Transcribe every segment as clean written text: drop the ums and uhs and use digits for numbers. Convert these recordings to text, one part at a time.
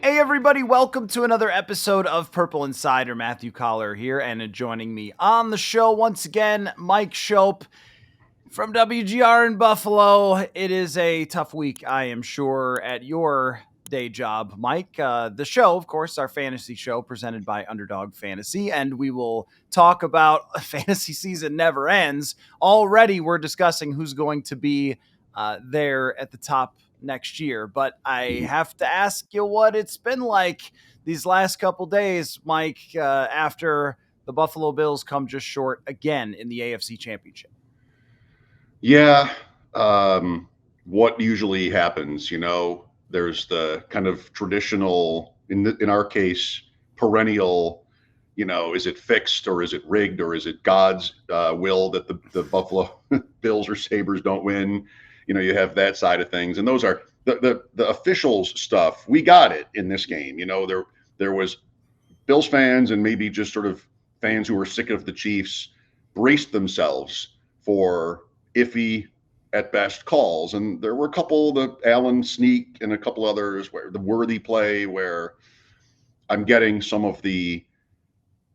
Hey everybody, welcome to another episode of Purple Insider. Matthew Coller here, and joining me on the show once again, Mike Schopp from WGR in Buffalo. It is a tough week, I am sure, at your day job, Mike. The show, of course, our fantasy show presented by Underdog Fantasy, and we will talk about fantasy season never ends. Already we're discussing who's going to be there at the top next year, but I have to ask you what it's been like these last couple days, Mike, after the Buffalo Bills come just short again in the AFC Championship. Yeah. What usually happens, there's the kind of traditional, in our case, perennial, is it fixed or is it rigged or is it God's will that the Buffalo Bills or Sabres don't win? You have that side of things. And those are the officials stuff. We got it in this game. There was Bills fans and maybe just sort of fans who were sick of the Chiefs braced themselves for iffy at best calls. And there were a couple, the Allen sneak and a couple others where the Worthy play, where I'm getting some of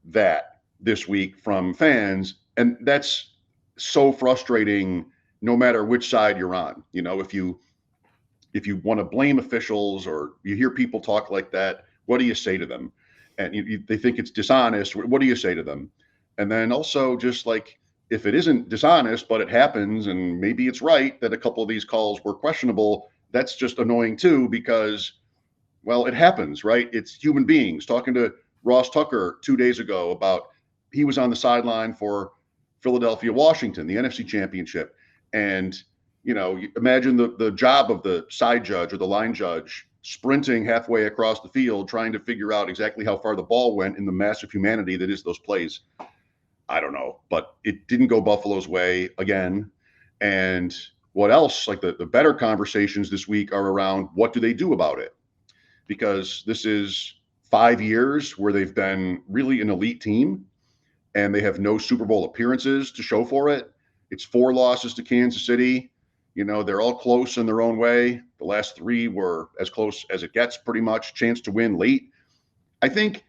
that this week from fans. And that's so frustrating no matter which side you're on. If you want to blame officials or you hear people talk like that, what do you say to them? And they think it's dishonest. What do you say to them? And then also just like, if it isn't dishonest, but it happens, and maybe it's right that a couple of these calls were questionable, that's just annoying too, because, well, it happens, right? It's human beings. Talking to Ross Tucker 2 days ago about, he was on the sideline for Philadelphia, Washington, the NFC Championship. And, imagine the job of the side judge or the line judge sprinting halfway across the field, trying to figure out exactly how far the ball went in the massive humanity that is those plays. I don't know, but it didn't go Buffalo's way again. And what else? Like the better conversations this week are around what do they do about it? Because this is 5 years where they've been really an elite team and they have no Super Bowl appearances to show for it. It's 4 losses to Kansas City. They're all close in their own way. The last 3 were as close as it gets, pretty much. Chance to win late. I think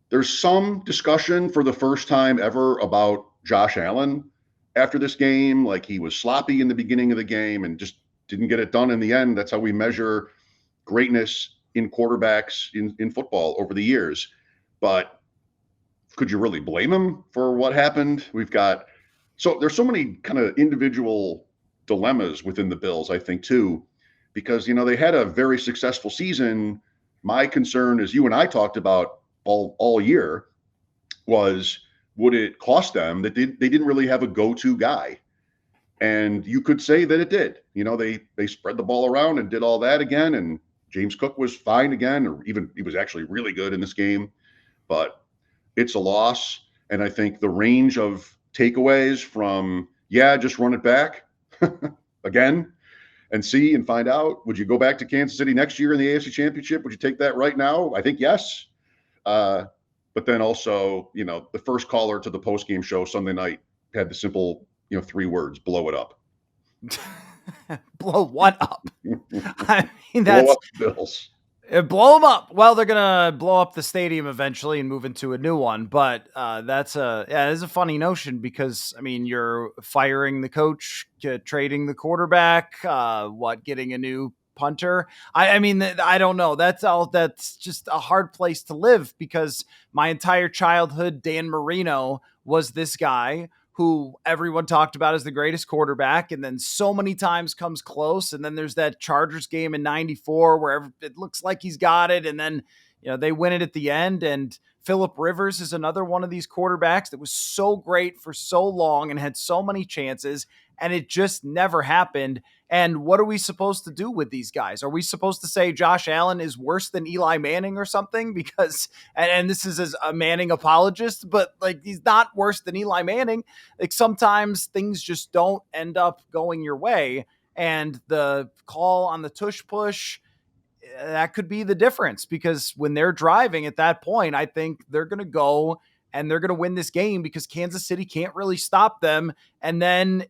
there's some discussion for the first time ever about Josh Allen after this game. Like, he was sloppy in the beginning of the game and just didn't get it done in the end. That's how we measure greatness in quarterbacks in football over the years. But could you really blame him for what happened? There's so many kind of individual dilemmas within the Bills, I think, too, because, they had a very successful season. My concern, as you and I talked about all year, was, would it cost them that they didn't really have a go-to guy? And you could say that it did. They spread the ball around and did all that again, and James Cook was fine again, or even he was actually really good in this game. But it's a loss. And I think the range of takeaways from, just run it back again and see and find out. Would you go back to Kansas City next year in the AFC Championship? Would you take that right now? I think yes. But then also, the first caller to the postgame show Sunday night had the simple, 3 words: blow it up. Blow what up? I mean, that's blow up the Bills. Blow them up. Well, they're gonna blow up the stadium eventually and move into a new one. But it's a funny notion, because I mean, you're firing the coach, trading the quarterback, getting a new punter. I mean, I don't know. That's just a hard place to live, because my entire childhood, Dan Marino was this guy who everyone talked about as the greatest quarterback, and then so many times comes close. And then there's that Chargers game in '94 where it looks like he's got it, and then they win it at the end. And Phillip Rivers is another one of these quarterbacks that was so great for so long and had so many chances, and it just never happened. And what are we supposed to do with these guys? Are we supposed to say Josh Allen is worse than Eli Manning or something? Because, and this is as a Manning apologist, but like, he's not worse than Eli Manning. Like, sometimes things just don't end up going your way. And the call on the tush push, that could be the difference, because when they're driving at that point, I think they're going to go and they're going to win this game, because Kansas City can't really stop them. And then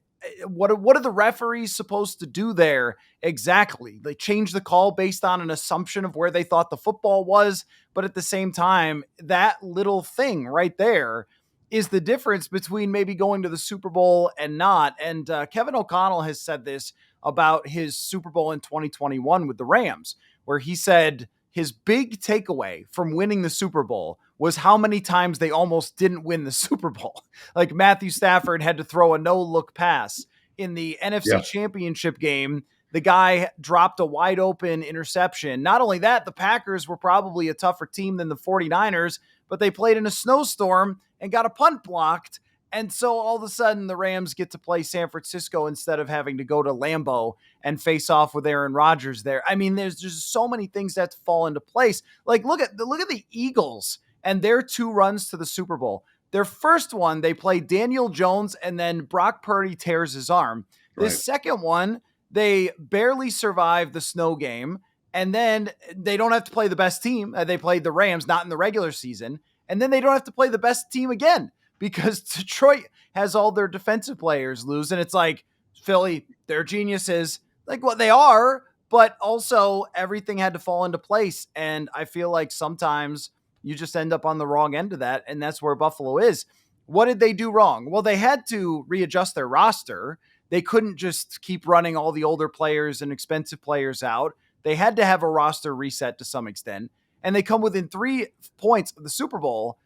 what are the referees supposed to do there exactly? They changed the call based on an assumption of where they thought the football was, but at the same time, that little thing right there is the difference between maybe going to the Super Bowl and not. And Kevin O'Connell has said this about his Super Bowl in 2021 with the Rams, where he said his big takeaway from winning the Super Bowl was how many times they almost didn't win the Super Bowl. Like Matthew Stafford had to throw a no-look pass in the NFC Yeah. Championship game. The guy dropped a wide open interception. Not only that, the Packers were probably a tougher team than the 49ers, but they played in a snowstorm and got a punt blocked. And so all of a sudden, the Rams get to play San Francisco instead of having to go to Lambeau and face off with Aaron Rodgers there. I mean, there's just so many things that fall into place. Like look at the Eagles and their 2 runs to the Super Bowl. Their first one, they play Daniel Jones, and then Brock Purdy tears his arm. This second one, they barely survive the snow game, and then they don't have to play the best team. They played the Rams, not in the regular season, and then they don't have to play the best team again because Detroit has all their defensive players lose, and it's like, Philly, they're geniuses, like what they are, but also everything had to fall into place, and I feel like sometimes you just end up on the wrong end of that, and that's where Buffalo is. What did they do wrong? Well, they had to readjust their roster. They couldn't just keep running all the older players and expensive players out. They had to have a roster reset to some extent, and they come within 3 points of the Super Bowl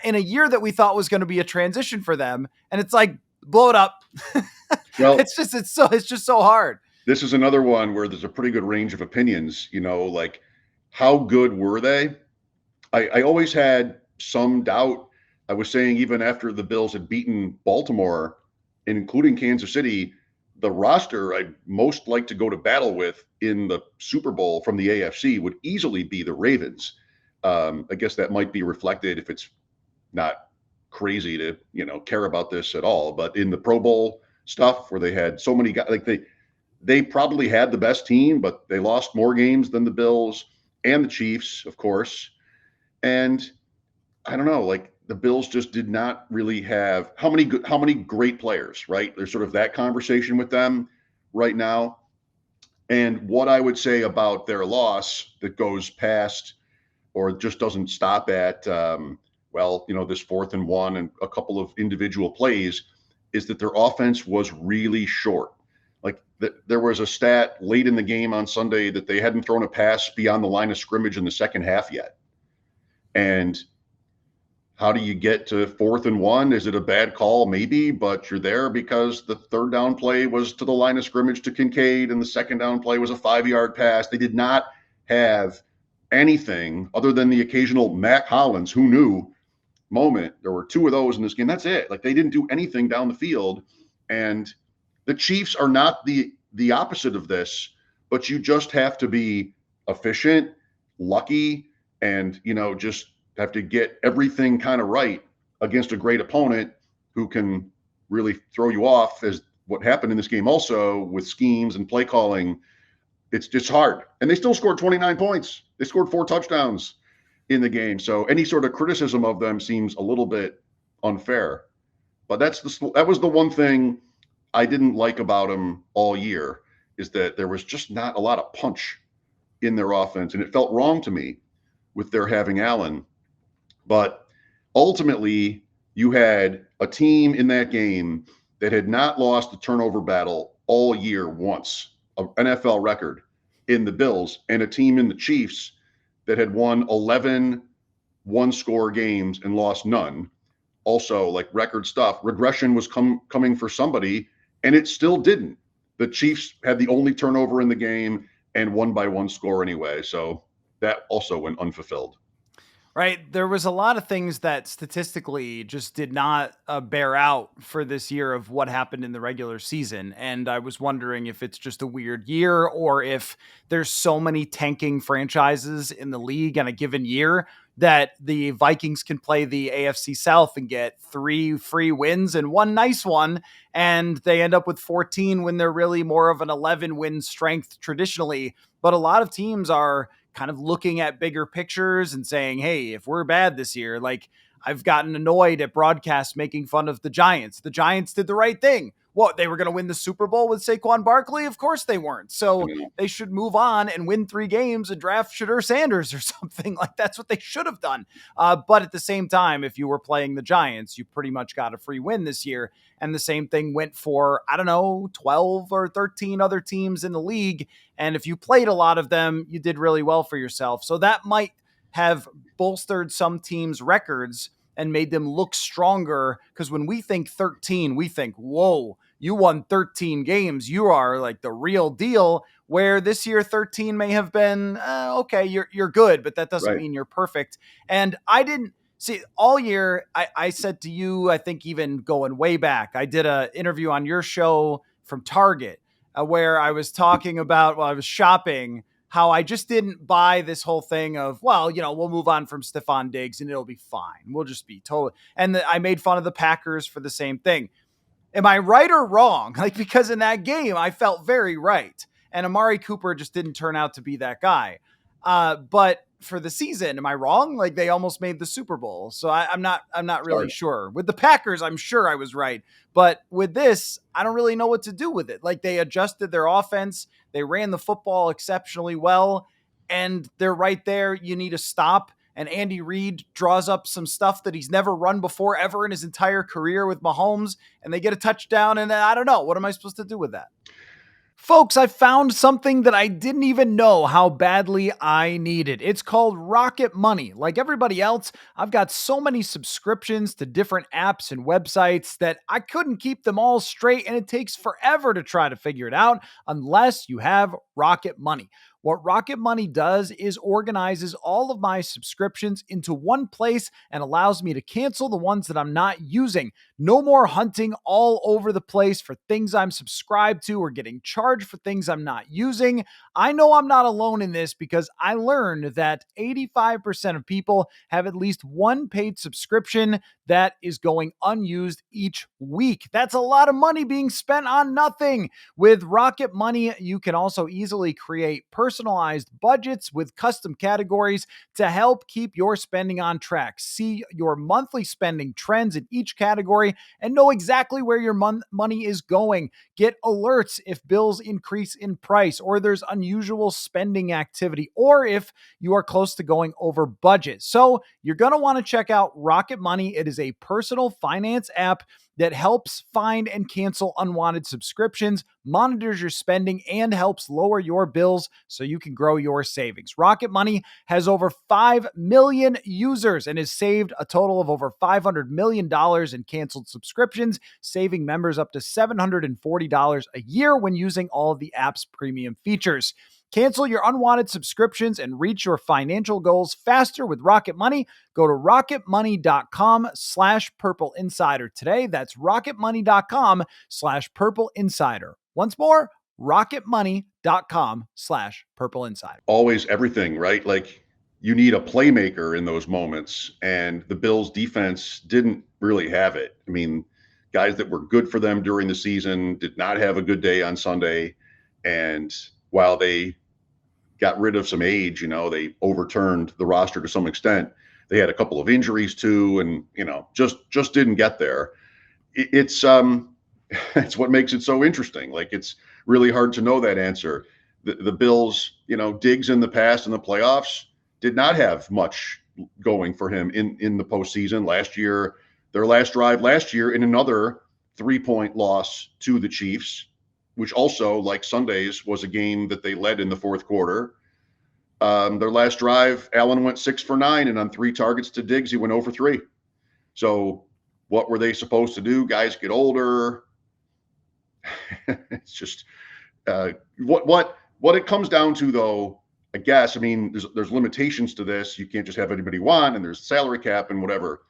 in a year that we thought was going to be a transition for them, and it's like, blow it up. Well, it's just so hard. This is another one where there's a pretty good range of opinions, like how good were they? I always had some doubt. I was saying even after the Bills had beaten Baltimore, including Kansas City, the roster I'd most like to go to battle with in the Super Bowl from the AFC would easily be the Ravens. I guess that might be reflected if it's not crazy to, care about this at all. But in the Pro Bowl stuff where they had so many guys, like they probably had the best team, but they lost more games than the Bills and the Chiefs, of course. And I don't know, like the Bills just did not really have how many great players, right? There's sort of that conversation with them right now. And what I would say about their loss that goes past or just doesn't stop at, this 4th and 1 and a couple of individual plays is that their offense was really short. Like there was a stat late in the game on Sunday that they hadn't thrown a pass beyond the line of scrimmage in the second half yet. And how do you get to 4th and 1? Is it a bad call? Maybe, but you're there because the 3rd down play was to the line of scrimmage to Kincaid and the 2nd down play was a 5-yard pass. They did not have anything other than the occasional Mac Hollins, who knew moment. There were 2 of those in this game. That's it. Like they didn't do anything down the field. And the Chiefs are not the opposite of this, but you just have to be efficient, lucky, and, just have to get everything kind of right against a great opponent who can really throw you off, as what happened in this game also with schemes and play calling. It's just hard. And they still scored 29 points. They scored 4 touchdowns in the game. So any sort of criticism of them seems a little bit unfair. But that was the one thing I didn't like about them all year, is that there was just not a lot of punch in their offense. And it felt wrong to me with their having Allen. But ultimately, you had a team in that game that had not lost the turnover battle all year once, an NFL record in the Bills, and a team in the Chiefs that had won 11 one-score games and lost none. Also, like record stuff. Regression was coming for somebody, and it still didn't. The Chiefs had the only turnover in the game and won by 1 score anyway. So that also went unfulfilled. Right. There was a lot of things that statistically just did not bear out for this year of what happened in the regular season. And I was wondering if it's just a weird year or if there's so many tanking franchises in the league in a given year that the Vikings can play the AFC South and get 3 free wins and 1 nice one. And they end up with 14 when they're really more of an 11 win strength traditionally. But a lot of teams are kind of looking at bigger pictures and saying, hey, if we're bad this year, like I've gotten annoyed at broadcasts making fun of the Giants. The Giants did the right thing. What, they were going to win the Super Bowl with Saquon Barkley? Of course they weren't. So they should move on and win 3 games and draft Shedeur Sanders or something. Like, that's what they should have done. But at the same time, if you were playing the Giants, you pretty much got a free win this year. And the same thing went for, I don't know, 12 or 13 other teams in the league. And if you played a lot of them, you did really well for yourself. So that might have bolstered some teams' records and made them look stronger. Because when we think 13, we think, whoa, you won 13 games. You are like the real deal. Where this year 13 may have been, okay, you're good, but that doesn't mean you're perfect. And I didn't see all year. I said to you, I think even going way back, I did an interview on your show from Target where I was talking about while I was shopping, how I just didn't buy this whole thing of, well, we'll move on from Stephon Diggs and it'll be fine. We'll just be totally. And I made fun of the Packers for the same thing. Am I right or wrong? Like, because in that game, I felt very right. And Amari Cooper just didn't turn out to be that guy. But for the season, am I wrong? Like, they almost made the Super Bowl. So I'm not really sure. With the Packers, I'm sure I was right. But with this, I don't really know what to do with it. Like, they adjusted their offense. They ran the football exceptionally well. And they're right there. You need to stop. And Andy Reid draws up some stuff that he's never run before ever in his entire career with Mahomes, and they get a touchdown, and I don't know. What am I supposed to do with that? Folks, I found something that I didn't even know how badly I needed. It's called Rocket Money. Like everybody else, I've got so many subscriptions to different apps and websites that I couldn't keep them all straight, and it takes forever to try to figure it out unless you have Rocket Money. What Rocket Money does is organizes all of my subscriptions into one place and allows me to cancel the ones that I'm not using. No more hunting all over the place for things I'm subscribed to or getting charged for things I'm not using. I know I'm not alone in this because I learned that 85% of people have at least one paid subscription that is going unused each week. That's a lot of money being spent on nothing. With Rocket Money, you can also easily create personalized budgets with custom categories to help keep your spending on track. See your monthly spending trends in each category and know exactly where your money is going. Get alerts if bills increase in price or there's unusual spending activity or if you are close to going over budget. So you're going to want to check out Rocket Money. It is a personal finance app that helps find and cancel unwanted subscriptions, monitors your spending, and helps lower your bills so you can grow your savings. Rocket Money has over 5 million users and has saved a total of over $500 million in canceled subscriptions, saving members up to $740 a year when using all of the app's premium features. Cancel your unwanted subscriptions and reach your financial goals faster with Rocket Money. Go to rocketmoney.com/Purple Insider today. That's rocketmoney.com/Purple Insider. Once more, rocketmoney.com/Purple Insider. Always everything, right? Like you need a playmaker in those moments, and the Bills defense didn't really have it. I mean, guys that were good for them during the season did not have a good day on Sunday. And while they got rid of some age, they overturned the roster to some extent. They had a couple of injuries too, and just didn't get there. It's it's what makes it so interesting. Like it's really hard to know that answer. The Bills, Diggs in the past in the playoffs did not have much going for him in the postseason last year. Their last drive last year in another 3-point loss to the Chiefs, which also, like Sundays, was a game that they led in the fourth quarter. Their last drive, Allen went 6 for 9, and on 3 targets to Diggs, he went 0 for 3. So what were they supposed to do? Guys get older. It's just what it comes down to, though, I guess. I mean, there's limitations to this. You can't just have anybody you want, and there's salary cap and whatever.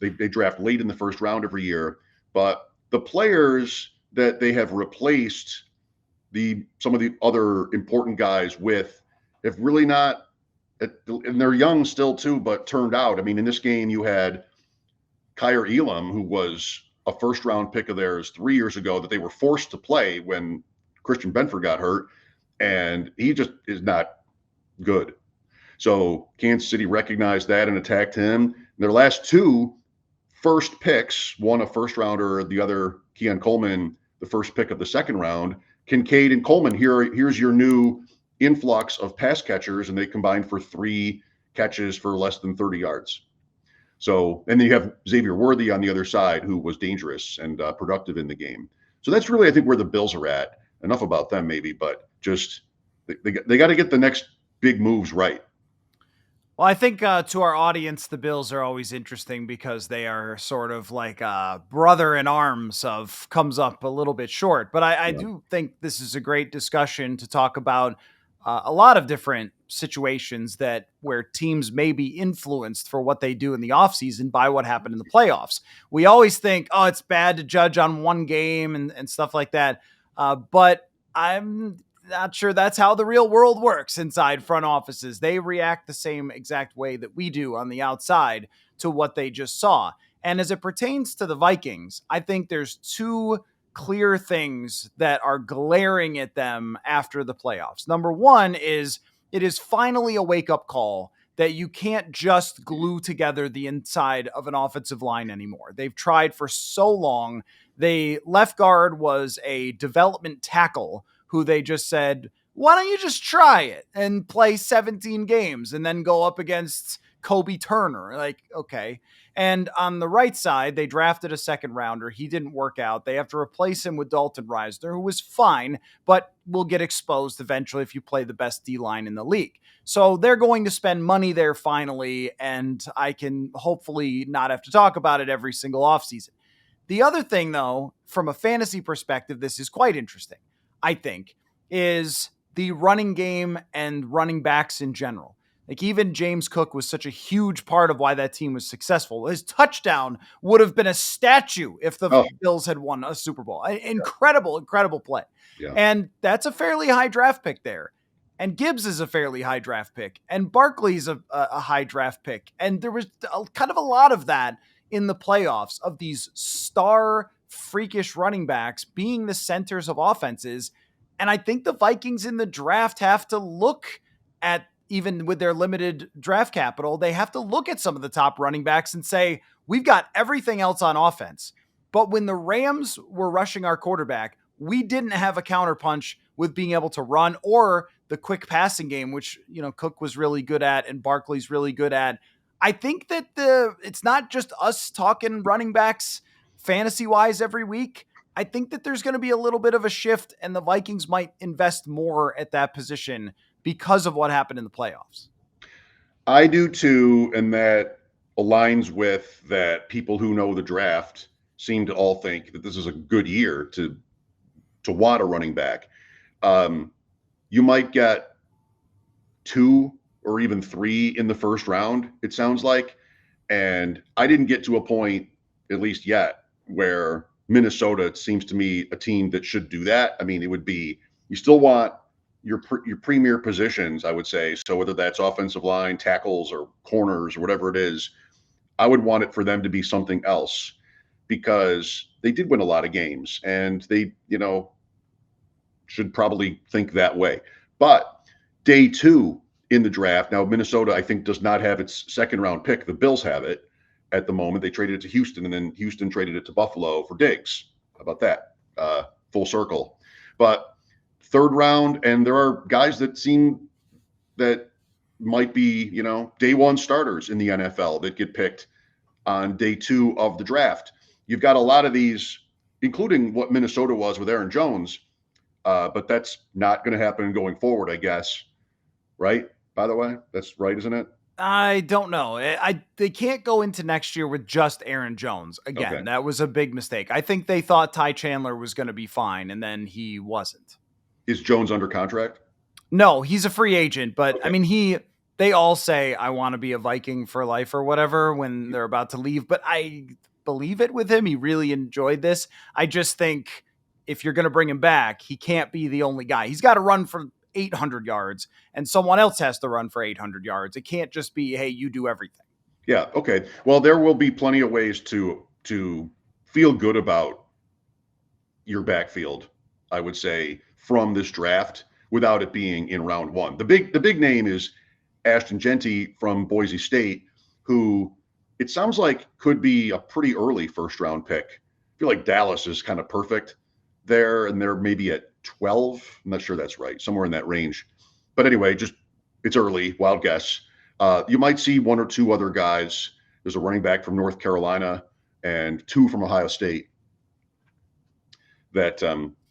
They draft late in the first round every year. But the players that they have replaced some of the other important guys with have really not, and they're young still too, but turned out. I mean, in this game you had Kyer Elam, who was a first round pick of theirs 3 years ago that they were forced to play when Christian Benford got hurt, and he just is not good. So Kansas City recognized that and attacked him. Their last 2 first picks, one a first rounder, the other Keon Coleman, the first pick of the second round. Kincaid and Coleman, here's your new influx of pass catchers, and they combined for 3 catches for less than 30 yards. So, and then you have Xavier Worthy on the other side, who was dangerous and productive in the game. So that's really, I think, where the Bills are at. Enough about them, maybe, but just they got to get the next big moves right. Well, I think to our audience, the Bills are always interesting because they are sort of like a brother in arms of comes up a little bit short. But I Yeah. do think this is a great discussion to talk about a lot of different situations that where teams may be influenced for what they do in the offseason by what happened in the playoffs. We always think, oh, it's bad to judge on one game and stuff like that. But I'm not sure that's how the real world works inside front offices. They react the same exact way that we do on the outside to what they just saw. And as it pertains to the Vikings, I think there's 2 clear things that are glaring at them after the playoffs. Number one is it is finally a wake-up call that you can't just glue together the inside of an offensive line anymore. They've tried for so long. The left guard was a development tackle who they just said, why don't you just try it and play 17 games and then go up against Kobe Turner? Like, okay. And on the right side, they drafted a second rounder. He didn't work out. They have to replace him with Dalton Reisner, who was fine, but will get exposed eventually if you play the best D-line in the league. So they're going to spend money there finally, and I can hopefully not have to talk about it every single offseason. The other thing, though, from a fantasy perspective, this is quite interesting, I think, is the running game and running backs in general. Like even James Cook was such a huge part of why that team was successful. His touchdown would have been a statue if the Bills had won a Super Bowl. Incredible, incredible play. Yeah. And that's a fairly high draft pick there. And Gibbs is a fairly high draft pick. And Barkley's a high draft pick. And there was kind of a lot of that in the playoffs of these star freakish running backs being the centers of offenses. And I think the Vikings in the draft have to look at, even with their limited draft capital, they have to look at some of the top running backs and say, we've got everything else on offense. But when the Rams were rushing our quarterback, we didn't have a counterpunch with being able to run or the quick passing game, which, you know, Cook was really good at and Barkley's really good at. I think that it's not just us talking running backs fantasy wise every week. I think that there's going to be a little bit of a shift and the Vikings might invest more at that position because of what happened in the playoffs. I do too, and that aligns with that people who know the draft seem to all think that this is a good year to want a running back. You might get 2 or even 3 in the first round, it sounds like. And I didn't get to a point, at least yet, where Minnesota seems to me a team that should do that. I mean, it would be, you still want your premier positions, I would say. So whether that's offensive line, tackles, or corners, or whatever it is, I would want it for them to be something else because they did win a lot of games and they, you know, should probably think that way. But day 2 in the draft, now Minnesota, I think, does not have its second round pick. The Bills have it at the moment. They traded it to Houston, and then Houston traded it to Buffalo for Diggs. How about that? Full circle. But third round, and there are guys that seem that might be, you know, day 1 starters in the NFL that get picked on day 2 of the draft. You've got a lot of these, including what Minnesota was with Aaron Jones, but that's not going to happen going forward, I guess. Right? By the way, that's right, isn't it? I don't know. They can't go into next year with just Aaron Jones. Again, Okay. That was a big mistake. I think they thought Ty Chandler was going to be fine, and then he wasn't. Is Jones under contract? No, he's a free agent, but Okay. I mean, they all say, I want to be a Viking for life or whatever when they're about to leave, but I believe it with him. He really enjoyed this. I just think if you're going to bring him back, he can't be the only guy. He's got to run for 800 yards and someone else has to run for 800 yards. It can't just be, hey, you do everything. Yeah. Okay. Well, there will be plenty of ways to feel good about your backfield, I would say, from this draft without it being in round 1. The big name is Ashton Genty from Boise State, who it sounds like could be a pretty early first round pick. I feel like Dallas is kind of perfect there, and they're maybe at 12. I'm not sure that's right, somewhere in that range. But anyway, just it's early, wild guess. You might see one or two other guys. There's a running back from North Carolina and two from Ohio State that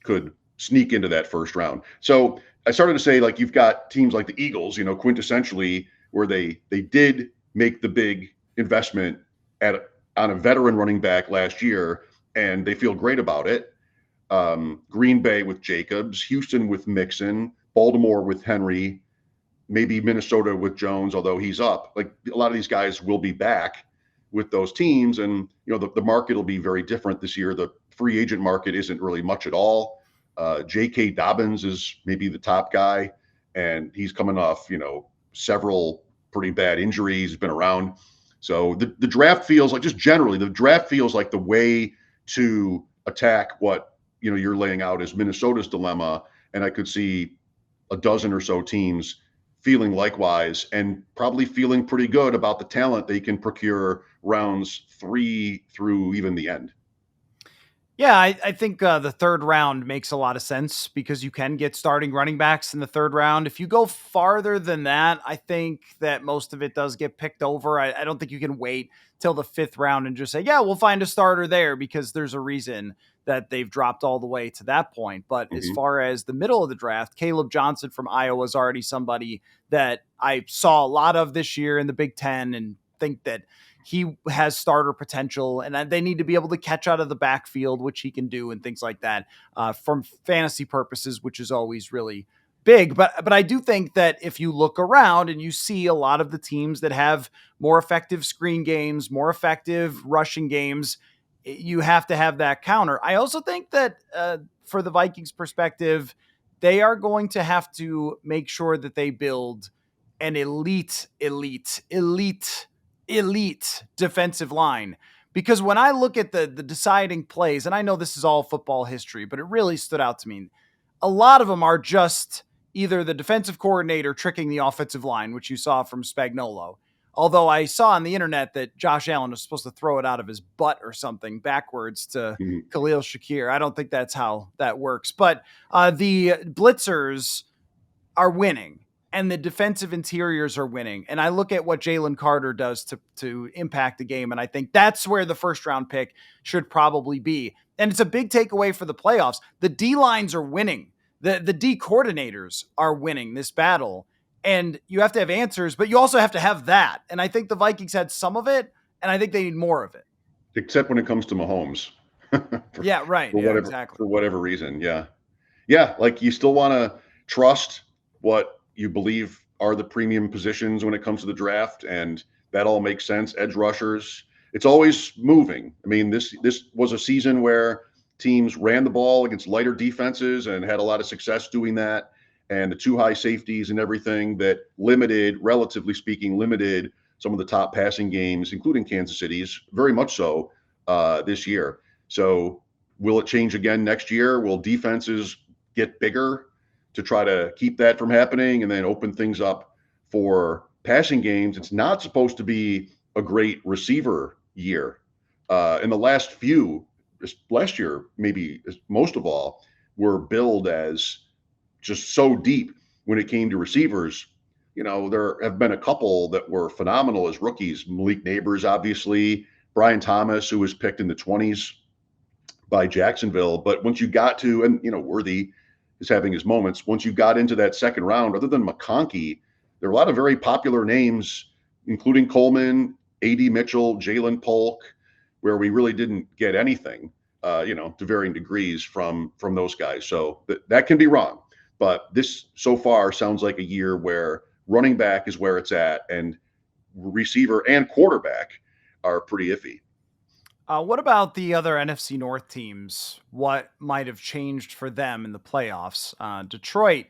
could sneak into that first round. So I started to say, like, you've got teams like the Eagles, quintessentially, where they did make the big investment on a veteran running back last year, and they feel great about it. Green Bay with Jacobs, Houston with Mixon, Baltimore with Henry, maybe Minnesota with Jones, although he's up. Like, a lot of these guys will be back with those teams, and the market will be very different this year. The free agent market isn't really much at all. J.K. Dobbins is maybe the top guy, and he's coming off several pretty bad injuries. He's been around. So the draft feels like, just generally, the draft feels like the way to attack what you're laying out as Minnesota's dilemma. And I could see a dozen or so teams feeling likewise, and probably feeling pretty good about the talent they can procure rounds 3 through even the end. Yeah, I think the third round makes a lot of sense because you can get starting running backs in the third round. If you go farther than that, I think that most of it does get picked over. I don't think you can wait till the fifth round and just say, yeah, we'll find a starter there, because there's a reason that they've dropped all the way to that point. But as far as the middle of the draft, Caleb Johnson from Iowa is already somebody that I saw a lot of this year in the Big Ten, and think that he has starter potential, and they need to be able to catch out of the backfield, which he can do, and things like that from fantasy purposes, which is always really big. But I do think that if you look around and you see a lot of the teams that have more effective screen games, more effective rushing games, you have to have that counter. I also think that for the Vikings perspective, they are going to have to make sure that they build an elite defensive line. Because when I look at the deciding plays, and I know this is all football history, but it really stood out to me. A lot of them are just either the defensive coordinator tricking the offensive line, which you saw from Spagnuolo. Although I saw on the internet that Josh Allen was supposed to throw it out of his butt or something backwards to Khalil Shakir. I don't think that's how that works. But the blitzers are winning, and the defensive interiors are winning. And I look at what Jalen Carter does to impact the game, and I think that's where the first round pick should probably be. And it's a big takeaway for the playoffs. The D-lines are winning. The D coordinators are winning this battle. And you have to have answers, but you also have to have that. And I think the Vikings had some of it, and I think they need more of it. Except when it comes to Mahomes. Yeah, right. Exactly. For whatever reason. Yeah. Yeah. Like, you still want to trust what you believe are the premium positions when it comes to the draft, and that all makes sense. Edge rushers, it's always moving. I mean, this was a season where teams ran the ball against lighter defenses and had a lot of success doing that. And the two high safeties and everything that relatively speaking, limited some of the top passing games, including Kansas City's, very much so this year. So will it change again next year? Will defenses get bigger to try to keep that from happening and then open things up for passing games? It's not supposed to be a great receiver year. In the last few, last year, maybe most of all, were billed as just so deep when it came to receivers. There have been a couple that were phenomenal as rookies. Malik Neighbors, obviously, Brian Thomas, who was picked in the 20s by Jacksonville. But once you got to, and Worthy is having his moments, once you got into that second round, other than McConkey, there were a lot of very popular names, including Coleman, A.D. Mitchell, Jalen Polk, where we really didn't get anything, to varying degrees from those guys. So that can be wrong. But this so far sounds like a year where running back is where it's at, and receiver and quarterback are pretty iffy. What about the other NFC North teams? What might have changed for them in the playoffs? Detroit,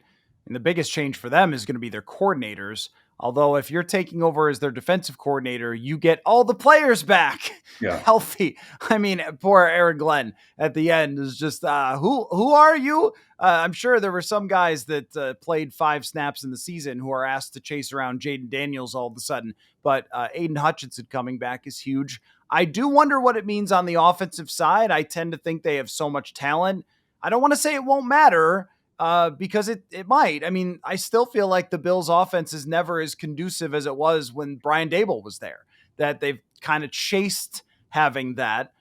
and the biggest change for them is going to be their coordinators. Although if you're taking over as their defensive coordinator, you get all the players back healthy. I mean, poor Aaron Glenn at the end is just, who are you? I'm sure there were some guys that played 5 snaps in the season who are asked to chase around Jaden Daniels all of a sudden. But Aiden Hutchinson coming back is huge. I do wonder what it means on the offensive side. I tend to think they have so much talent. I don't want to say it won't matter because it might. I mean, I still feel like the Bills' offense is never as conducive as it was when Brian Dable was there, that they've kind of chased having that.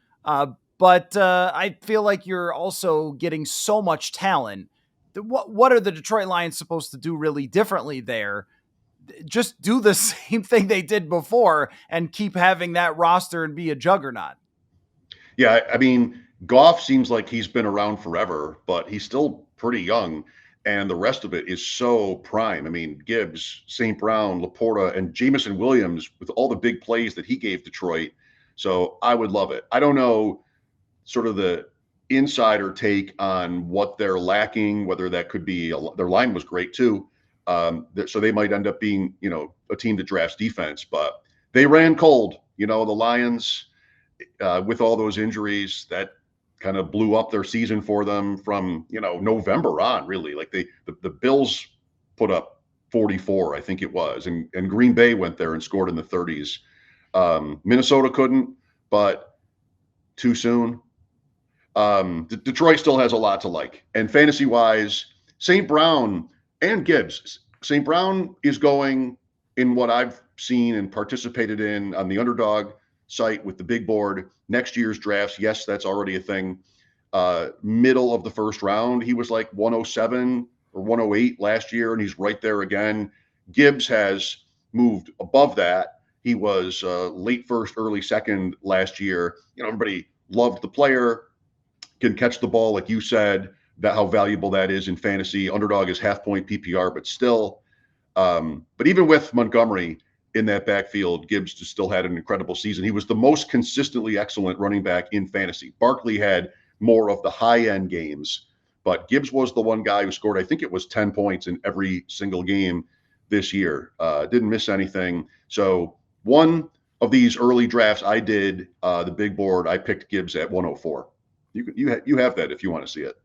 But I feel like you're also getting so much talent. What are the Detroit Lions supposed to do really differently there? Just do the same thing they did before and keep having that roster and be a juggernaut. Yeah, I mean, Goff seems like he's been around forever, but he's still pretty young, and the rest of it is so prime. I mean, Gibbs, St. Brown, Laporta, and Jamison Williams with all the big plays that he gave Detroit. So I would love it. I don't know sort of the insider take on what they're lacking, whether that could be their line was great too. So they might end up being, a team that drafts defense, but they ran cold. The Lions, with all those injuries, that kind of blew up their season for them from November on. Really, like the Bills put up 44, I think it was, and Green Bay went there and scored in the 30s. Minnesota couldn't, but too soon. Detroit still has a lot to like, and fantasy wise, St. Brown and Gibbs. St. Brown is going in what I've seen and participated in on the Underdog site with the big board. Next year's drafts, yes, that's already a thing. Middle of the first round, he was like 107 or 108 last year, and he's right there again. Gibbs has moved above that. He was late first, early second last year. Everybody loved the player, can catch the ball, like you said, that how valuable that is in fantasy. Underdog is half-point PPR, but still. But even with Montgomery in that backfield, Gibbs just still had an incredible season. He was the most consistently excellent running back in fantasy. Barkley had more of the high-end games, but Gibbs was the one guy who scored, I think it was 10 points in every single game this year. Didn't miss anything. So one of these early drafts I did, the big board, I picked Gibbs at 104. You have that if you want to see it.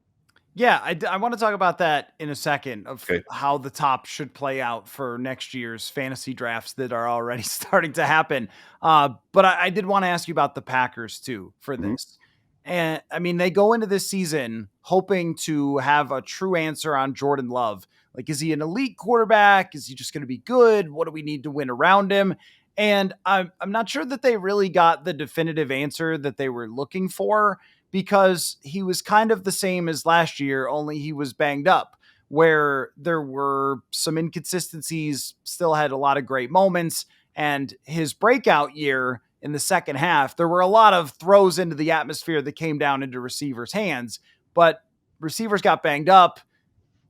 Yeah, I want to talk about that in a second of Okay. how the top should play out for next year's fantasy drafts that are already starting to happen. But I did want to ask you about the Packers too for Mhm. this. And I mean, they go into this season hoping to have a true answer on Jordan Love. Like, is he an elite quarterback? Is he just going to be good? What do we need to win around him? And I'm not sure that they really got the definitive answer that they were looking for, because he was kind of the same as last year, only he was banged up, where there were some inconsistencies, still had a lot of great moments. And his breakout year in the second half, there were a lot of throws into the atmosphere that came down into receivers' hands, but receivers got banged up.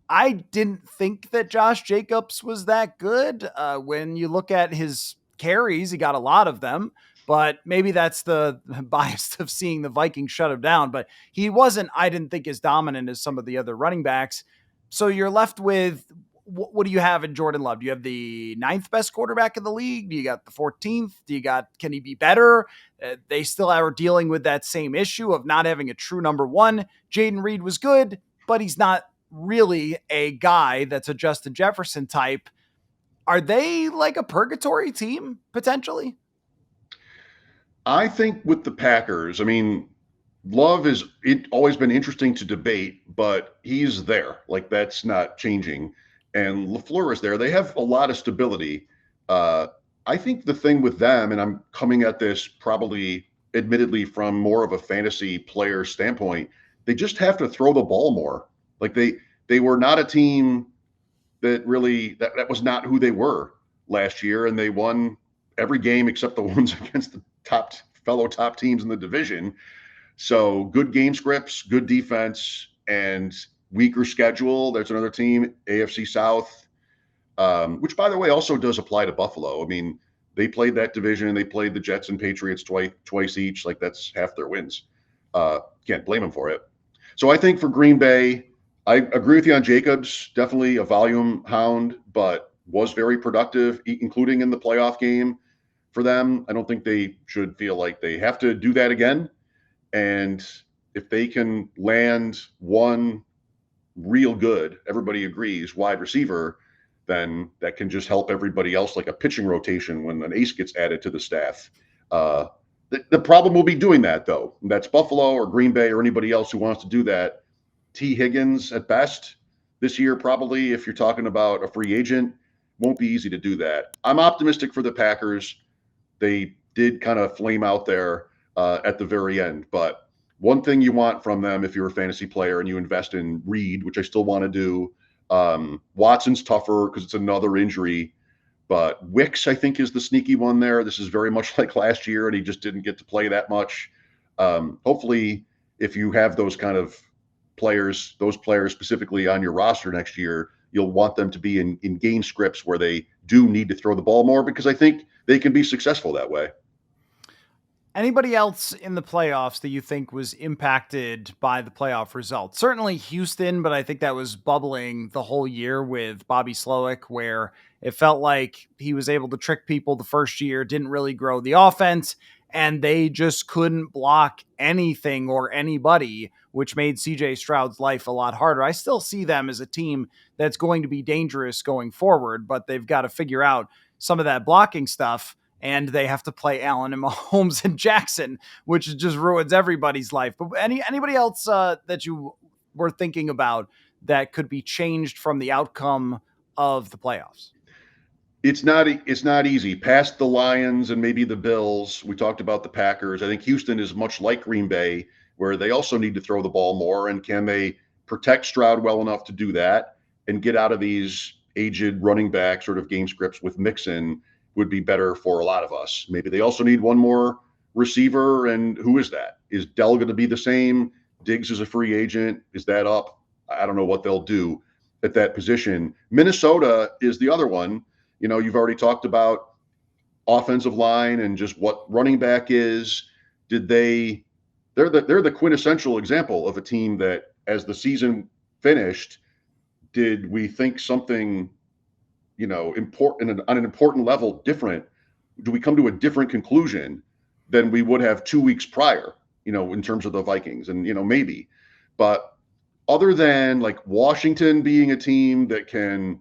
I didn't think that Josh Jacobs was that good. When you look at his carries, he got a lot of them, but maybe that's the bias of seeing the Vikings shut him down. But he wasn't, I didn't think, as dominant as some of the other running backs. So you're left with, what do you have in Jordan Love? Do you have the 9th best quarterback in the league? Do you got the 14th? Can he be better? They still are dealing with that same issue of not having a true number one. Jaden Reed was good, but he's not really a guy that's a Justin Jefferson type. Are they like a purgatory team potentially? I think with the Packers, I mean, Love is always been interesting to debate, but he's there. Like that's not changing. And LaFleur is there. They have a lot of stability. I think the thing with them, and I'm coming at this probably admittedly from more of a fantasy player standpoint, they just have to throw the ball more. Like they were not a team that really that was not who they were last year, and they won every game except the ones against the top teams in the division. So good game scripts, good defense, and weaker schedule. There's another team, AFC South, which by the way also does apply to Buffalo. I mean, they played that division and they played the Jets and Patriots twice each. Like that's half their wins. Can't blame them for it. So I think for Green Bay, I agree with you on Jacobs. Definitely a volume hound, but was very productive, including in the playoff game for them. I don't think they should feel like they have to do that again. And if they can land one real good, everybody agrees, wide receiver, then that can just help everybody else, like a pitching rotation when an ace gets added to the staff. The problem will be doing that, though. That's Buffalo or Green Bay or anybody else who wants to do that T. Higgins at best this year, probably, if you're talking about a free agent. Won't be easy to do that. I'm optimistic for the Packers. They did kind of flame out there at the very end. But one thing you want from them if you're a fantasy player and you invest in Reed, which I still want to do, Watson's tougher because it's another injury. But Wicks, I think, is the sneaky one there. This is very much like last year, and he just didn't get to play that much. Hopefully, if you have those kind of players, those players specifically on your roster next year, you'll want them to be in game scripts where they do need to throw the ball more, because I think they can be successful that way. Anybody else in the playoffs that you think was impacted by the playoff results? Certainly Houston, but I think that was bubbling the whole year with Bobby Slowick, where it felt like he was able to trick people the first year, didn't really grow the offense, and they just couldn't block anything or anybody, which made CJ Stroud's life a lot harder. I still see them as a team that's going to be dangerous going forward, but they've got to figure out some of that blocking stuff. And they have to play Allen and Mahomes and Jackson, which just ruins everybody's life. But anybody else that you were thinking about that could be changed from the outcome of the playoffs? It's not easy. Past the Lions and maybe the Bills, we talked about the Packers. I think Houston is much like Green Bay, where they also need to throw the ball more. And can they protect Stroud well enough to do that and get out of these aged running back sort of game scripts with Mixon? Would be better for a lot of us. Maybe they also need one more receiver. And who is that? Is Dell going to be the same? Diggs is a free agent. Is that up? I don't know what they'll do at that position. Minnesota is the other one. You know, you've already talked about offensive line and just what running back is. They're the quintessential example of a team that, as the season finished, did we think something, you know, important on an important level different? Do we come to a different conclusion than we would have 2 weeks prior, you know, in terms of the Vikings? And, you know, maybe, but other than like Washington being a team that can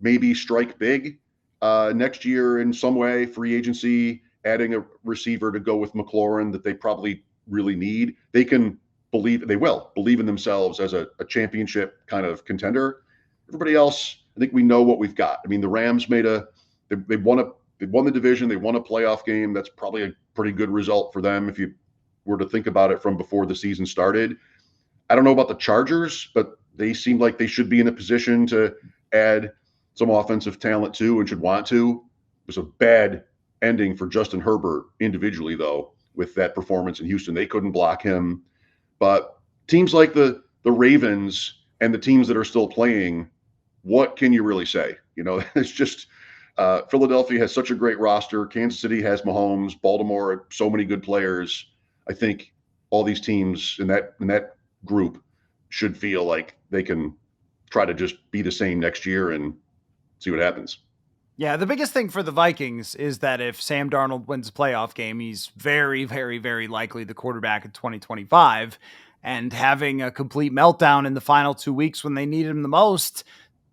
maybe strike big next year in some way, free agency, adding a receiver to go with McLaurin that they probably really need, they will believe in themselves as a championship kind of contender. Everybody else, I think we know what we've got. I mean, the Rams they won the division. They won a playoff game. That's probably a pretty good result for them if you were to think about it from before the season started. I don't know about the Chargers, but they seem like they should be in a position to add some offensive talent too, and should want to. It was a bad ending for Justin Herbert individually, though, with that performance in Houston. They couldn't block him. But teams like the Ravens and the teams that are still playing, what can you really say? You know, it's just Philadelphia has such a great roster. Kansas City has Mahomes. Baltimore, so many good players. I think all these teams in that group should feel like they can try to just be the same next year and see what happens. Yeah, the biggest thing for the Vikings is that if Sam Darnold wins a playoff game, he's very, very, very likely the quarterback in 2025. And having a complete meltdown in the final 2 weeks when they need him the most,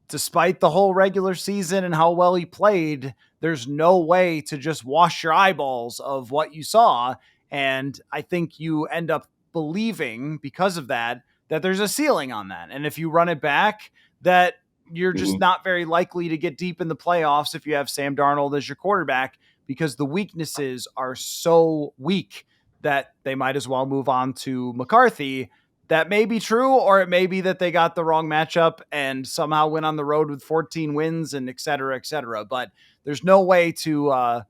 despite the whole regular season and how well he played, there's no way to just wash your eyeballs of what you saw. And I think you end up believing, because of that, that there's a ceiling on that. And if you run it back, that you're just not very likely to get deep in the playoffs if you have Sam Darnold as your quarterback, because the weaknesses are so weak that they might as well move on to McCarthy. That may be true, or it may be that they got the wrong matchup and somehow went on the road with 14 wins and et cetera, et cetera. But there's no way to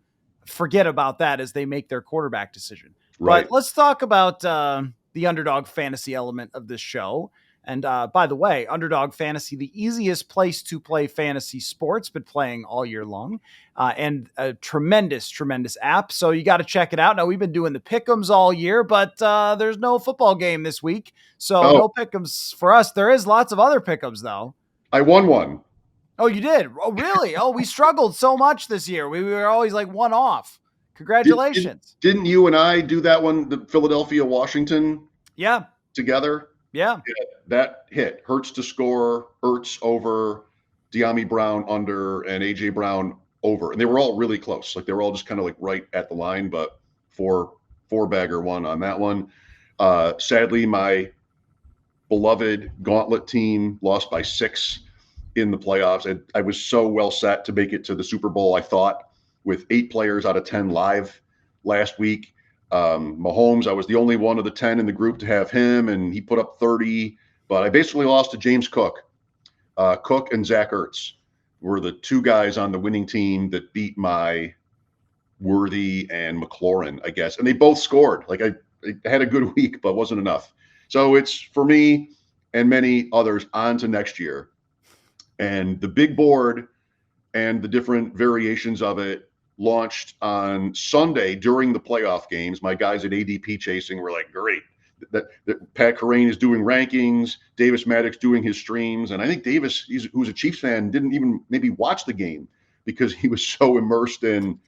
forget about that as they make their quarterback decision. Right. But let's talk about the underdog fantasy element of this show. And by the way, Underdog Fantasy, the easiest place to play fantasy sports, been playing all year long, and a tremendous, tremendous app. So you got to check it out. Now, we've been doing the pick'ems all year, but there's no football game this week. So no pick'ems for us. There is lots of other pick'ems, though. I won one. Oh, you did? Oh, really? Oh, we struggled so much this year. We were always like one off. Congratulations. Didn't you and I do that one, the Philadelphia, Washington? Yeah. Together? Yeah. That hit. Hurts to score, Ertz over, De'Ami Brown under, and A.J. Brown over. And they were all really close. Like, they were all just kind of like right at the line, but four bagger one on that one. Sadly, my beloved gauntlet team lost by 6 in the playoffs. I was so well set to make it to the Super Bowl, I thought, with 8 players out of 10 live last week. Mahomes, I was the only one of the 10 in the group to have him, and he put up 30. But I basically lost to James Cook. Cook and Zach Ertz were the 2 guys on the winning team that beat my Worthy and McLaurin, I guess. And they both scored. Like I had a good week, but wasn't enough. So it's for me and many others on to next year. And the big board and the different variations of it launched on Sunday during the playoff games. My guys at ADP Chasing were like, great. That Pat Kerrane is doing rankings, Davis Maddox doing his streams. And I think Davis, who's a Chiefs fan, didn't even maybe watch the game because he was so immersed in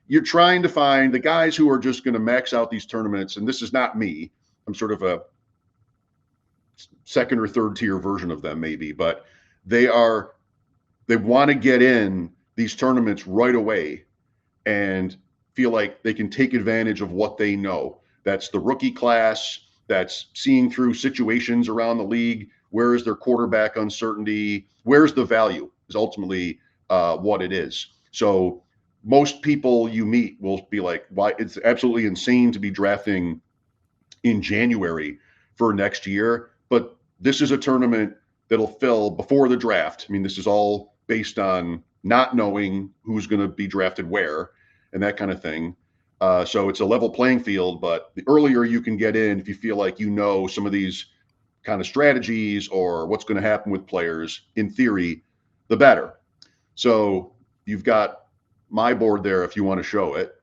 you're trying to find the guys who are just going to max out these tournaments. And this is not me. I'm sort of a second or third tier version of them maybe, but they want to get in these tournaments right away and feel like they can take advantage of what they know. That's the rookie class. That's seeing through situations around the league. Where is their quarterback uncertainty? Where's the value is ultimately what it is. So most people you meet will be like, why? It's absolutely insane to be drafting in January for next year. But this is a tournament that'll fill before the draft. I mean, this is all based on not knowing who's going to be drafted where and that kind of thing. So it's a level playing field, but the earlier you can get in, if you feel like you know some of these kind of strategies or what's going to happen with players, in theory, the better. So you've got my board there if you want to show it.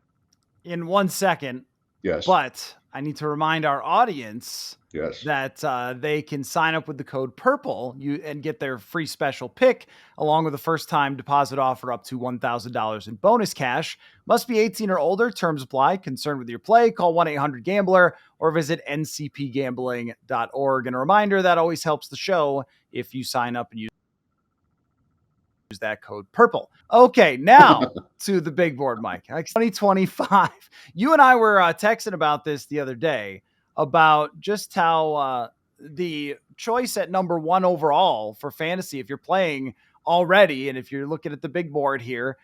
In 1 second. Yes. But I need to remind our audience yes. that they can sign up with the code PURPLE and get their free special pick along with a first-time deposit offer up to $1,000 in bonus cash. Must be 18 or older. Terms apply. Concerned with your play? Call 1-800-GAMBLER or visit ncpgambling.org. And a reminder, that always helps the show if you sign up and use that code PURPLE. Okay, now to the big board, Mike. 2025. You and I were texting about this the other day about just how the choice at number 1 overall for fantasy, if you're playing already, and if you're looking at the big board here,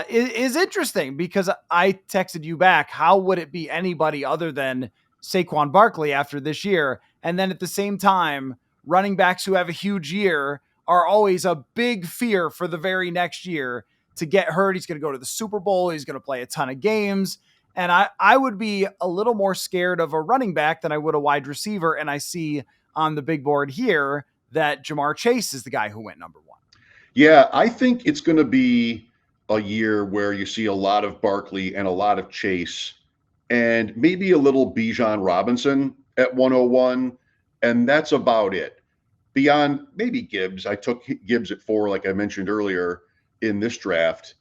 is interesting because I texted you back, how would it be anybody other than Saquon Barkley after this year? And then at the same time, running backs who have a huge year are always a big fear for the very next year to get hurt. He's going to go to the Super Bowl. He's going to play a ton of games. And I would be a little more scared of a running back than I would a wide receiver. And I see on the big board here that Jamar Chase is the guy who went number 1. Yeah, I think it's going to be a year where you see a lot of Barkley and a lot of Chase and maybe a little Bijan Robinson at 101. And that's about it. Beyond maybe Gibbs, I took Gibbs at 4, like I mentioned earlier in this draft.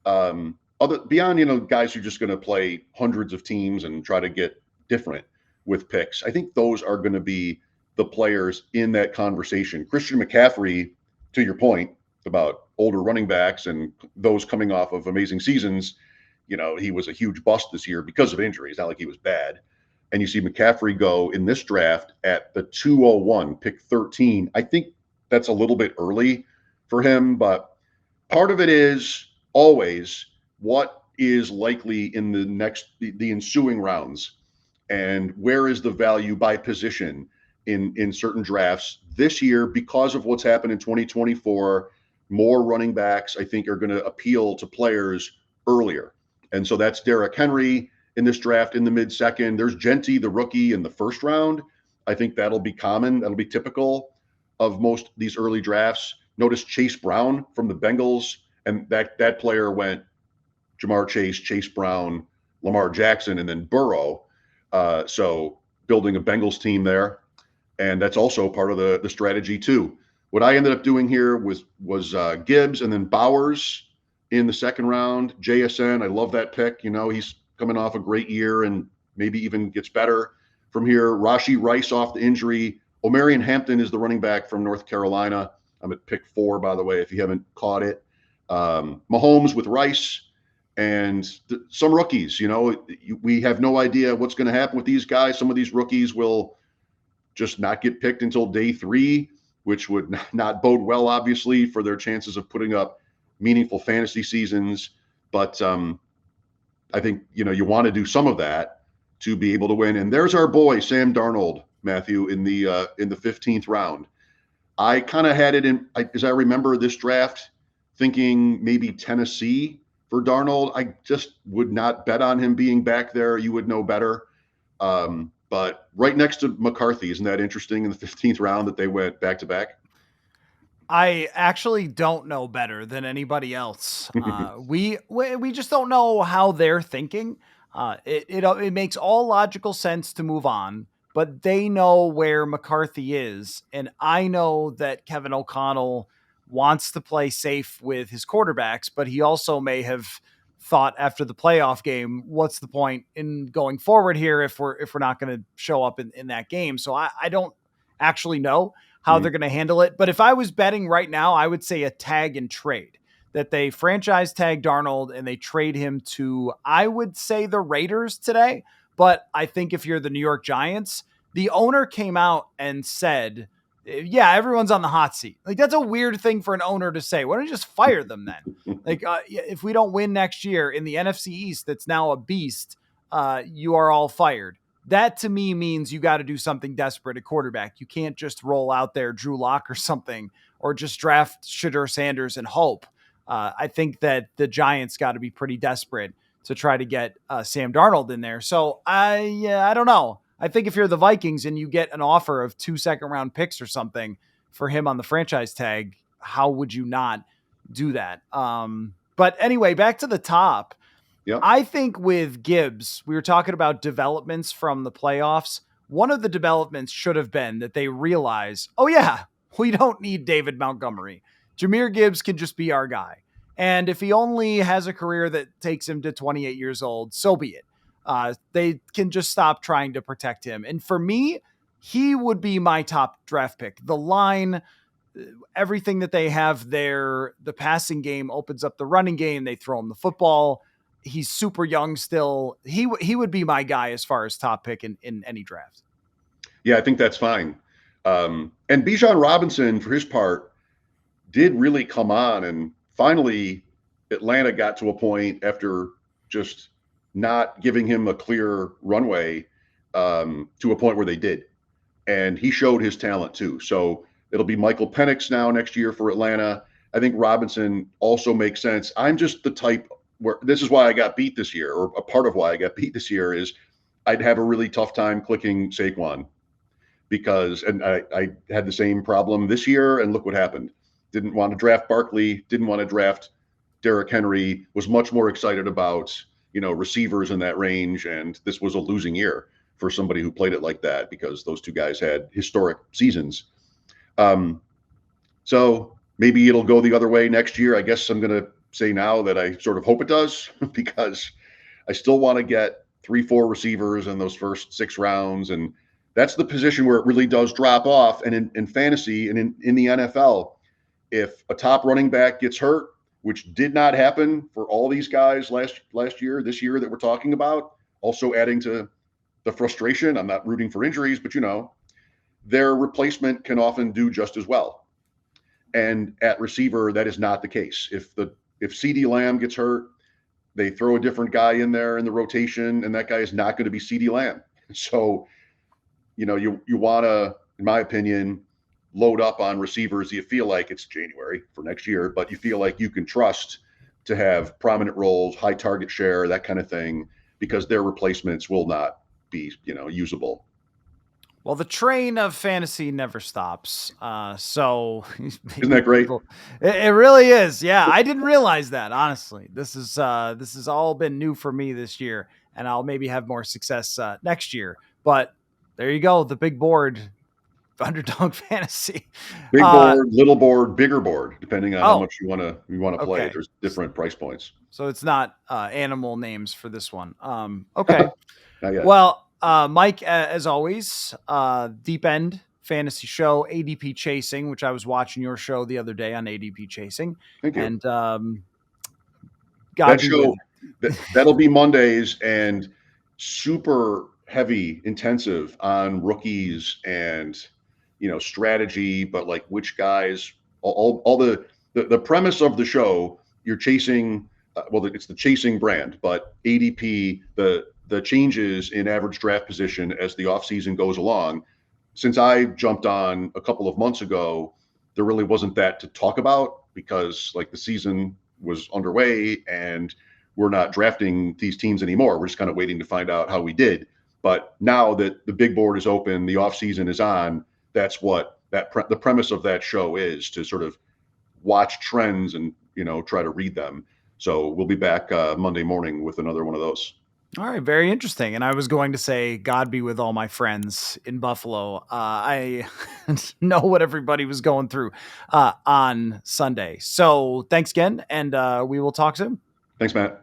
Beyond, guys who are just going to play hundreds of teams and try to get different with picks, I think those are going to be the players in that conversation. Christian McCaffrey, to your point about older running backs and those coming off of amazing seasons, he was a huge bust this year because of injuries. Not like he was bad. And you see McCaffrey go in this draft at the 201, pick 13. I think that's a little bit early for him, but part of it is always what is likely in the ensuing rounds and where is the value by position in certain drafts this year. Because of what's happened in 2024, more running backs, I think, are going to appeal to players earlier. And so that's Derrick Henry in this draft in the mid-second. There's Gentry, the rookie, in the first round. I think that'll be common. That'll be typical of most of these early drafts. Notice Chase Brown from the Bengals, and that player went Jamar Chase, Chase Brown, Lamar Jackson, and then Burrow. So building a Bengals team there. And that's also part of the strategy too. What I ended up doing here was Gibbs and then Bowers in the second round. JSN, I love that pick. He's coming off a great year and maybe even gets better from here. Rashee Rice off the injury. Omarion Hampton is the running back from North Carolina. I'm at pick 4, by the way, if you haven't caught it. Mahomes with Rice and some rookies. We have no idea what's going to happen with these guys. Some of these rookies will just not get picked until day 3, which would not bode well, obviously, for their chances of putting up meaningful fantasy seasons. But I think, you want to do some of that to be able to win. And there's our boy, Sam Darnold, Matthew, in the 15th round. I kind of had it as I remember this draft, thinking maybe Tennessee for Darnold. I just would not bet on him being back there. You would know better. But right next to McCarthy, isn't that interesting in the 15th round that they went back to back? I actually don't know better than anybody else. We just don't know how they're thinking. It makes all logical sense to move on, but they know where McCarthy is, and I know that Kevin O'Connell wants to play safe with his quarterbacks, but he also may have thought after the playoff game, what's the point in going forward here if we're not going to show up in that game? So I don't actually know how they're going to handle it. But if I was betting right now, I would say a tag and trade, that they franchise tag Darnold and they trade him to, I would say, the Raiders today. But I think if you're the New York Giants, the owner came out and said, yeah, everyone's on the hot seat. Like, that's a weird thing for an owner to say. Why don't you just fire them then? Like, if we don't win next year in the NFC East, that's now a beast, you are all fired. That to me means you got to do something desperate at quarterback. You can't just roll out there Drew Lock or something, or just draft Shedeur Sanders and hope. I think that the Giants got to be pretty desperate to try to get Sam Darnold in there. So I don't know. I think if you're the Vikings and you get an offer of 2 second-round picks or something for him on the franchise tag, how would you not do that? But anyway, back to the top. Yep. I think with Gibbs, we were talking about developments from the playoffs. One of the developments should have been that they realize, oh yeah, we don't need David Montgomery. Jahmyr Gibbs can just be our guy. And if he only has a career that takes him to 28 years old, so be it. They can just stop trying to protect him. And for me, he would be my top draft pick. The line, everything that they have there, the passing game opens up the running game. They throw him the football. He's super young still. He would be my guy as far as top pick in any draft. Yeah, I think that's fine. And Bijan Robinson, for his part, did really come on. And finally, Atlanta got to a point after just not giving him a clear runway to a point where they did. And he showed his talent too. So it'll be Michael Penix now next year for Atlanta. I think Robinson also makes sense. I'm just the type where this is why I got beat this year, or a part of why I got beat this year is I'd have a really tough time clicking Saquon because, and I had the same problem this year, and look what happened. Didn't want to draft Barkley, didn't want to draft Derrick Henry, was much more excited about, receivers in that range. And this was a losing year for somebody who played it like that because those two guys had historic seasons. So maybe it'll go the other way next year. I guess I'm going to say now that I sort of hope it does because I still want to get 3-4 receivers in those first 6 rounds. And that's the position where it really does drop off. And in fantasy and in the NFL, if a top running back gets hurt, which did not happen for all these guys last year, this year that we're talking about, also adding to the frustration. I'm not rooting for injuries, but their replacement can often do just as well. And at receiver, that is not the case. If CeeDee Lamb gets hurt, they throw a different guy in there in the rotation, and that guy is not going to be CeeDee Lamb. So, you want to, in my opinion, load up on receivers you feel like it's January for next year, but you feel like you can trust to have prominent roles, high target share, that kind of thing, because their replacements will not be, usable. Well, the train of fantasy never stops. So isn't that great? It really is. Yeah. I didn't realize that, honestly. This has all been new for me this year, and I'll maybe have more success next year, but there you go. The big board, Underdog Fantasy. Big board, little board, bigger board, depending on how much you want to play. Okay. There's different price points. So it's not animal names for this one. Okay. Well, Mike, as always, Deep End Fantasy Show, ADP Chasing, which I was watching your show the other day on ADP Chasing. Thank you. And that show, that'll be Mondays, and super heavy, intensive on rookies and strategy, but like which guys, all the premise of the show, you're chasing. Well, it's the chasing brand, but ADP, the changes in average draft position as the offseason goes along. Since I jumped on a couple of months ago, there really wasn't that to talk about because like the season was underway and we're not drafting these teams anymore. We're just kind of waiting to find out how we did. But now that the big board is open, the offseason is on, that's what the premise of that show is, to sort of watch trends and try to read them. So we'll be back Monday morning with another one of those. All right, very interesting. And I was going to say, God be with all my friends in Buffalo. I know what everybody was going through on Sunday. So thanks again, and we will talk soon. Thanks, Matt.